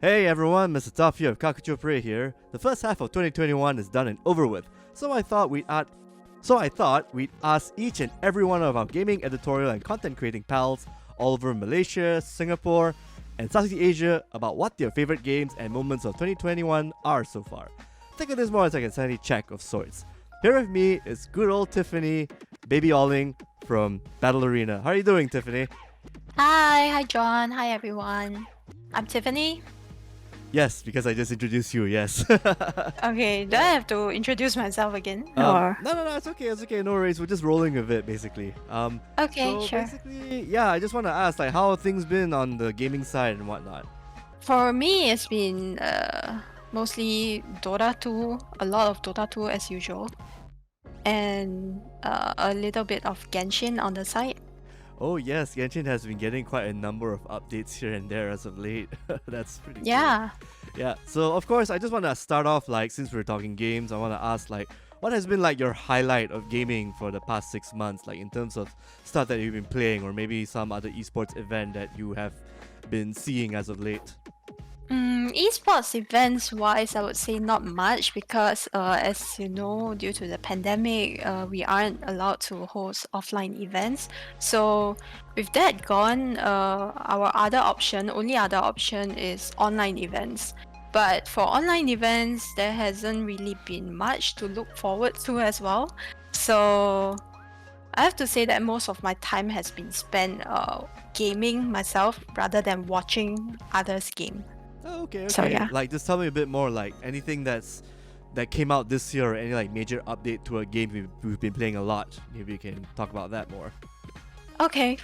Hey everyone, Mr. Tough here of Kakuchopurei here. The first half of 2021 is done and over with, so I thought we'd ask each and every one of our gaming, editorial, and content creating pals all over Malaysia, Singapore, and Southeast Asia about what their favorite games and moments of 2021 are so far. Think of this more as like a sanity check of sorts. Here with me is good old Tiffani, BabyOling from Battle Arena. How are you doing, Tiffani? Hi John. Hi everyone. I'm Tiffany. Yes, because I just introduced you, yes. Okay, do I have to introduce myself again? No, it's okay, no worries. We're just rolling with it, basically. Okay, So sure. basically, yeah, I just want to ask, like, how have things been on the gaming side and whatnot? For me, it's been mostly Dota 2, a lot of Dota 2 as usual, and a little bit of Genshin on the side. Oh yes, Genshin has been getting quite a number of updates here and there as of late. That's pretty cool. Yeah. Yeah, so of course, I just want to start off, like, since we're talking games, I want to ask, like, what has been, like, your highlight of gaming for the past 6 months, like, in terms of stuff that you've been playing, or maybe some other esports event that you have been seeing as of late? Esports events wise, I would say not much because, as you know, due to the pandemic, we aren't allowed to host offline events. So, with that gone, our only other option is online events. But for online events, there hasn't really been much to look forward to as well. So, I have to say that most of my time has been spent gaming myself rather than watching others game. Oh, okay, So, okay. yeah. Like, just tell me a bit more, like, anything that came out this year, or any, like, major update to a game we've been playing a lot. Maybe you can talk about that more. Okay,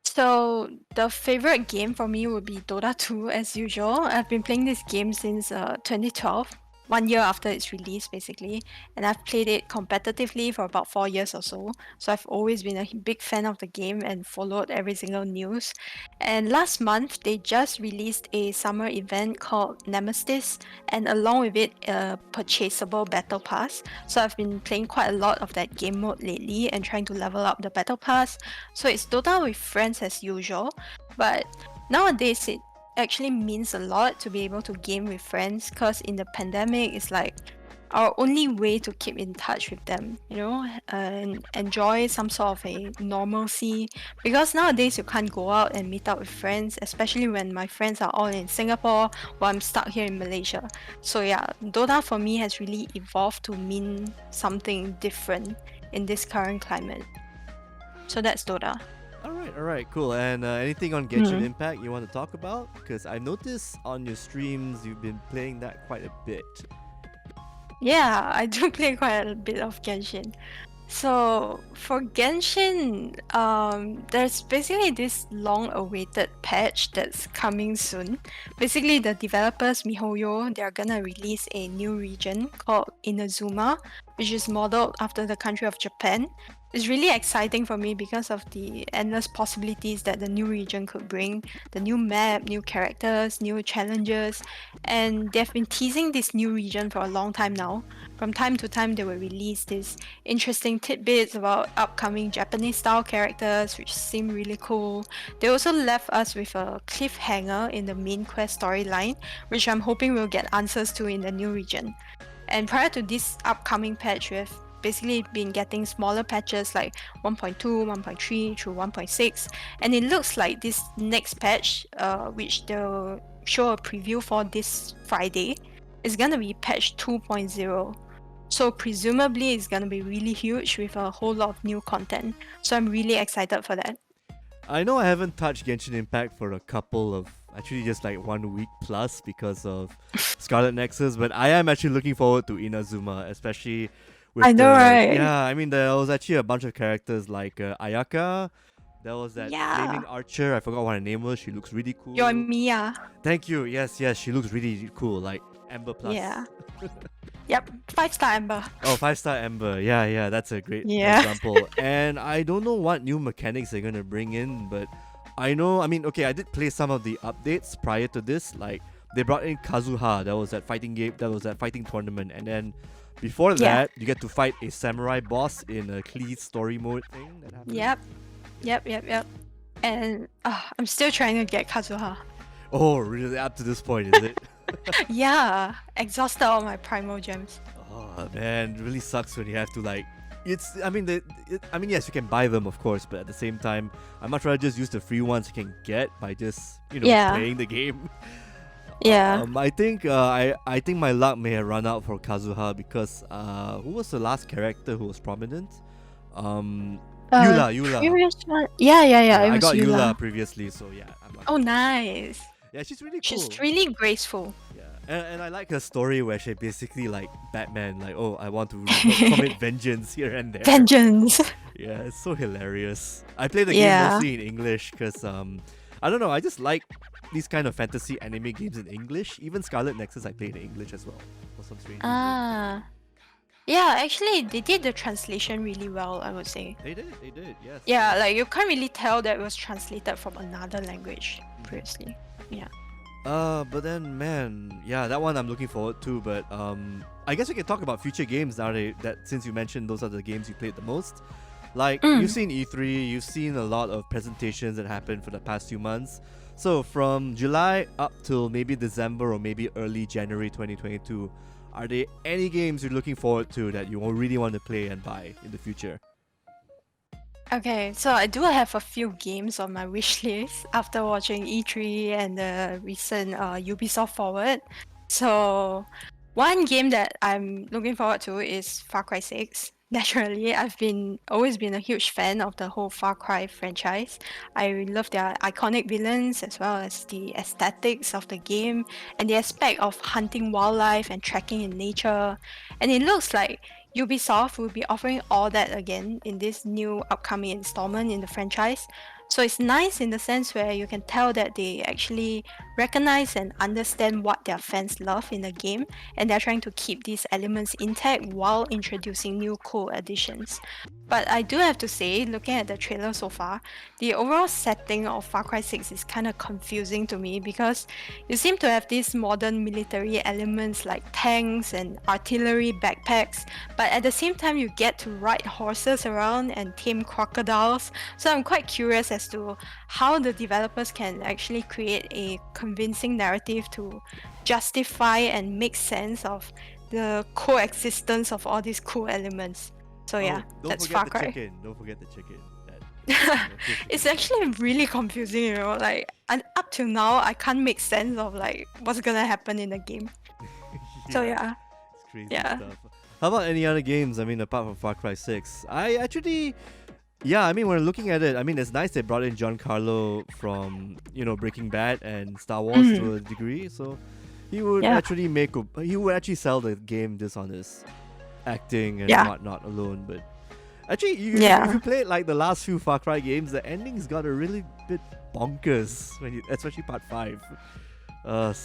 so the favorite game for me would be Dota 2 as usual. I've been playing this game since 2012, 1 year after its release basically, and I've played it competitively for about 4 years or so. So I've always been a big fan of the game and followed every single news. And last month they just released a summer event called Nemesis, and along with it a purchasable battle pass. So I've been playing quite a lot of that game mode lately and trying to level up the battle pass. So it's Dota with friends as usual, but nowadays it actually means a lot to be able to game with friends because in the pandemic it's like our only way to keep in touch with them, and enjoy some sort of a normalcy. Because nowadays you can't go out and meet up with friends, especially when my friends are all in Singapore while I'm stuck here in Malaysia. So yeah, Dota for me has really evolved to mean something different in this current climate. So that's Dota. All right, cool. And anything on Genshin Hmm. Impact you want to talk about? Because I noticed on your streams you've been playing that quite a bit. Yeah, I do play quite a bit of Genshin. So for Genshin, there's basically this long-awaited patch that's coming soon. Basically, the developers MiHoYo, they're gonna release a new region called Inazuma, which is modeled after the country of Japan. It's really exciting for me because of the endless possibilities that the new region could bring, the new map, new characters, new challenges, and they've been teasing this new region for a long time now. From time to time, they will release these interesting tidbits about upcoming Japanese style characters, which seem really cool. They also left us with a cliffhanger in the main quest storyline, which I'm hoping we'll get answers to in the new region. And prior to this upcoming patch, we have basically been getting smaller patches like 1.2, 1.3 through 1.6, and it looks like this next patch, which they'll show a preview for this Friday, is gonna be patch 2.0. So presumably it's gonna be really huge with a whole lot of new content. So I'm really excited for that. I know I haven't touched Genshin Impact for a couple of, actually just like 1 week plus because of Scarlet Nexus, but I am actually looking forward to Inazuma, especially with I know, right? yeah, I mean, there was actually a bunch of characters like Ayaka. There was that Yeah, flaming archer. I forgot what her name was. She looks really you're cool. Mia. Thank you. Yes, yes, she looks really cool. Like Amber Plus. Yeah. Yep, 5-star Amber. Oh, 5-star Ember. Yeah, yeah, that's a great Yeah. example. And I don't know what new mechanics they're gonna bring in, but I know. I mean, okay, I did play some of the updates prior to this. Like they brought in Kazuha. That was that fighting game. That was that fighting tournament. And then before Yeah. that, you get to fight a samurai boss in a Klee story mode thing that happened. Yep. Yep. And I'm still trying to get Kazuha. Oh, really? Up to this point, is it? Yeah, exhausted all my primal gems. Oh man, it really sucks when you have to like. It's. I mean, yes, you can buy them, of course, but at the same time, I'd much rather just use the free ones you can get by just Yeah. playing the game. Yeah. I think my luck may have run out for Kazuha because who was the last character who was prominent? Eula. Previous one. Yeah, Yeah, it I was got Eula Eula. previously, so yeah, I'm lucky. Oh, nice. Yeah, she's really She's cool. really graceful. Yeah, and I like her story where she basically like Batman, like, oh, I want to commit vengeance here and there. Vengeance. Yeah, it's so hilarious. I play the game Yeah. mostly in English because I don't know, I just like these kind of fantasy anime games in English. Even Scarlet Nexus I played in English as well. For some strange reason. Ah. Yeah, actually, they did the translation really well, I would say. They did, yes. Yeah, like you can't really tell that it was translated from another language previously. Yeah. But then, man, yeah, that one I'm looking forward to. But I guess we can talk about future games now that since you mentioned those are the games you played the most. Like you've seen E3, you've seen a lot of presentations that happened for the past few months. So from July up till maybe December or maybe early January 2022, are there any games you're looking forward to that you really want to play and buy in the future? Okay, so I do have a few games on my wish list after watching E3 and the recent Ubisoft Forward. So, one game that I'm looking forward to is Far Cry 6. Naturally, always been a huge fan of the whole Far Cry franchise. I love their iconic villains as well as the aesthetics of the game and the aspect of hunting wildlife and trekking in nature. And it looks like Ubisoft will be offering all that again in this new upcoming installment in the franchise. So it's nice in the sense where you can tell that they actually recognize and understand what their fans love in the game, and they're trying to keep these elements intact while introducing new cool additions. But I do have to say, looking at the trailer so far, the overall setting of Far Cry 6 is kind of confusing to me because you seem to have these modern military elements like tanks and artillery backpacks, but at the same time you get to ride horses around and tame crocodiles. So I'm quite curious as to how the developers can actually create a convincing narrative to justify and make sense of the coexistence of all these cool elements. So yeah, that's Far Cry. Don't forget the chicken. It's actually really confusing, like, and up till now I can't make sense of like what's gonna happen in the game. So yeah. It's crazy Yeah. stuff. How about any other games? I mean, apart from Far Cry 6, I actually, yeah, I mean, when looking at it, I mean, it's nice they brought in Giancarlo from Breaking Bad and Star Wars to a degree, so he would actually sell the game just on his acting and whatnot alone. But actually, if you play like the last few Far Cry games, the endings got a really bit bonkers especially part 5. So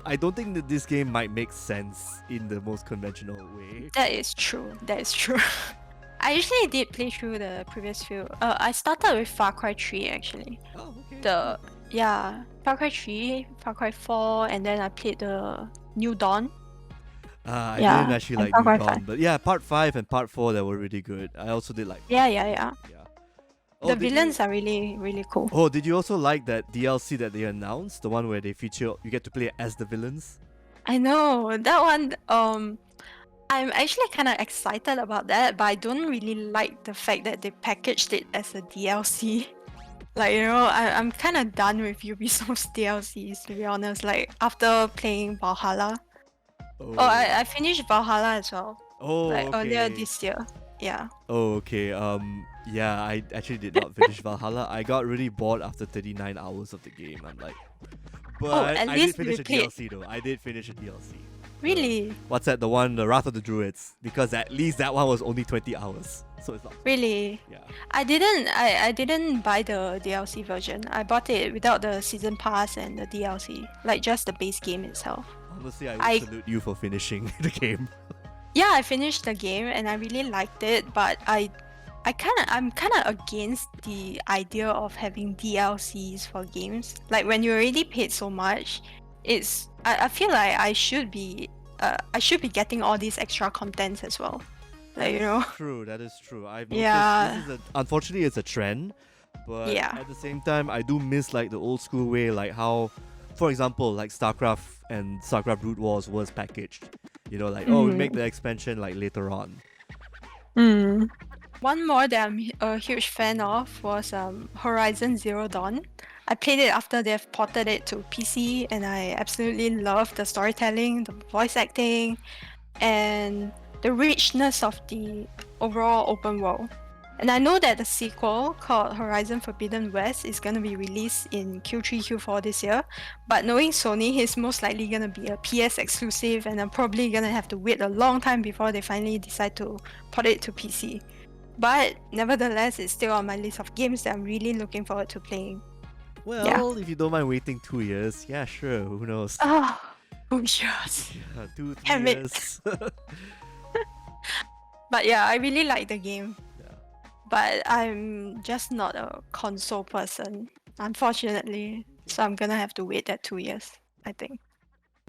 I don't think that this game might make sense in the most conventional way. That is true. I actually did play through the previous few. I started with Far Cry 3 actually. Oh, okay. Far Cry 3, Far Cry 4, and then I played the New Dawn. I didn't actually like New Dawn, but yeah, part 5 and part 4 that were really good. I also did like. Yeah. Oh, the villains are really, really cool. Oh, did you also like that DLC that they announced? The one where they feature you get to play as the villains? I know that one. I'm actually kind of excited about that, but I don't really like the fact that they packaged it as a DLC. Like, I'm kind of done with Ubisoft's DLCs, to be honest. Like, after playing Valhalla. Oh, I finished Valhalla as well. Oh, like, okay. Earlier this year. Yeah. Oh, okay. Yeah, I actually did not finish Valhalla. I got really bored after 39 hours of the game. I'm like, but at I least did finish you a played. DLC though. I did finish a DLC. Really? What's that? The one, the Wrath of the Druids, because at least that one was only 20 hours, so it's not. Really? Yeah. I didn't buy the DLC version. I bought it without the season pass and the DLC, like just the base game itself. Honestly, I would salute you for finishing the game. Yeah, I finished the game and I really liked it, but I'm kind of against the idea of having DLCs for games. Like when you already paid so much, I feel like I should be getting all these extra contents as well. Like, True, that is true. I've noticed this is unfortunately it's a trend, but Yeah. at the same time I do miss like the old school way, like how for example, like StarCraft and StarCraft Brood Wars was packaged. Oh, we make the expansion like later on. One more that I'm a huge fan of was Horizon Zero Dawn. I played it after they've ported it to PC, and I absolutely love the storytelling, the voice acting, and the richness of the overall open world. And I know that the sequel called Horizon Forbidden West is going to be released in Q3, Q4 this year. But knowing Sony, it's most likely going to be a PS exclusive, and I'm probably going to have to wait a long time before they finally decide to port it to PC. But nevertheless, it's still on my list of games that I'm really looking forward to playing. Well, if you don't mind waiting 2 years, yeah, sure, who knows? Oh, yes. Yeah, 2, 3 Damn it. years. But yeah, I really like the game. Yeah. But I'm just not a console person, unfortunately. So I'm gonna have to wait that 2 years, I think.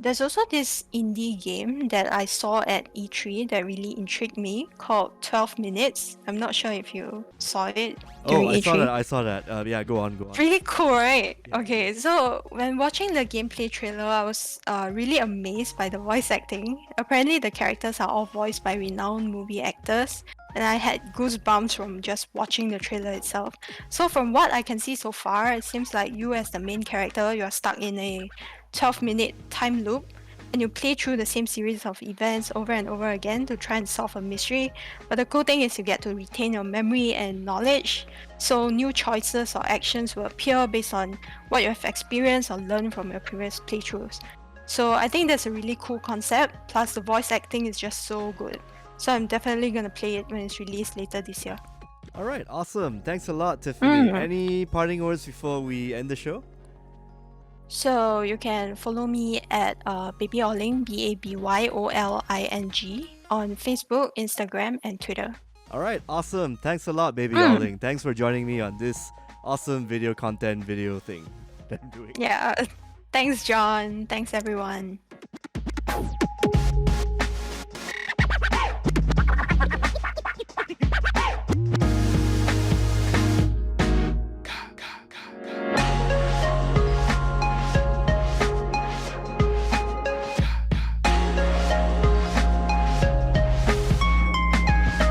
There's also this indie game that I saw at E3 that really intrigued me called 12 Minutes. I'm not sure if you saw it during Oh, E3. I saw that. Yeah, go on. Really cool, right? Yeah. Okay, so when watching the gameplay trailer, I was really amazed by the voice acting. Apparently, the characters are all voiced by renowned movie actors, and I had goosebumps from just watching the trailer itself. So from what I can see so far, it seems like you as the main character, you're stuck in a 12-minute time loop, and you play through the same series of events over and over again to try and solve a mystery. But the cool thing is you get to retain your memory and knowledge, so new choices or actions will appear based on what you have experienced or learned from your previous playthroughs. So I think that's a really cool concept, plus the voice acting is just so good. So I'm definitely gonna play it when it's released later this year. Alright, awesome. Thanks a lot, Tiffany. Any parting words before we end the show? So you can follow me at BabyOling, BabyOling, on Facebook, Instagram, and Twitter. Alright, awesome. Thanks a lot, BabyOling. Thanks for joining me on this awesome video thing that I'm doing. Yeah, thanks John, thanks everyone.